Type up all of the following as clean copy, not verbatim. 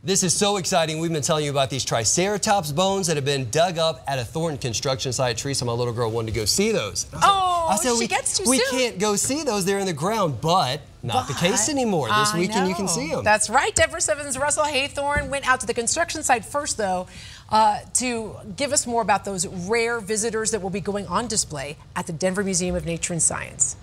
This is so exciting. We've been telling you about these Triceratops bones that have been dug up at a Thornton construction site. Teresa, my little girl, wanted to go see those. I said, she gets too soon. We can't go see those. They're in the ground, but not the case anymore. This weekend you can see them. That's right. Denver 7's Russell Haythorne went out to the construction site first, though, to give us more about those rare visitors that will be going on display at the Denver Museum of Nature and Science.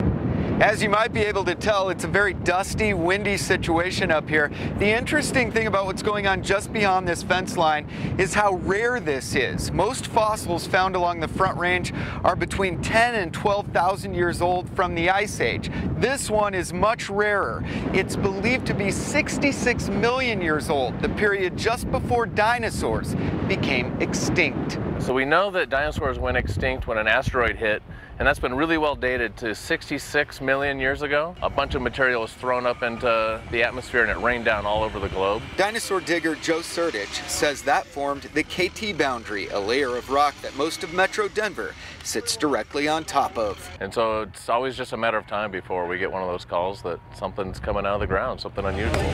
As you might be able to tell, it's a very dusty, windy situation up here. The interesting thing about what's going on just beyond this fence line is how rare this is. Most fossils found along the Front Range are between 10 and 12,000 years old from the Ice Age. This one is much rarer. It's believed to be 66 million years old, the period just before dinosaurs became extinct. So we know that dinosaurs went extinct when an asteroid hit, and that's been really well dated to 66 million years ago. A bunch of material was thrown up into the atmosphere and it rained down all over the globe. Dinosaur digger Joe Sertich says that formed the KT boundary, a layer of rock that most of Metro Denver sits directly on top of. And so it's always just a matter of time before we get one of those calls that something's coming out of the ground, something unusual.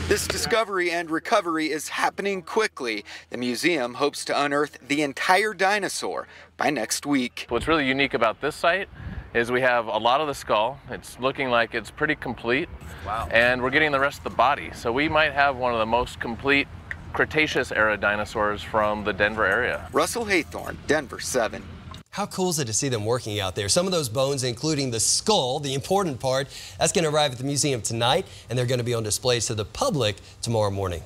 This discovery and recovery is happening quickly. The museum hopes to unearth the entire dinosaur by next week. What's really unique about this site is we have a lot of the skull. It's looking like it's pretty complete. Wow. And we're getting the rest of the body. So we might have one of the most complete Cretaceous era dinosaurs from the Denver area. Russell Haythorne, Denver 7. How cool is it to see them working out there? Some of those bones, including the skull, the important part, that's going to arrive at the museum tonight, and they're going to be on display to the public tomorrow morning.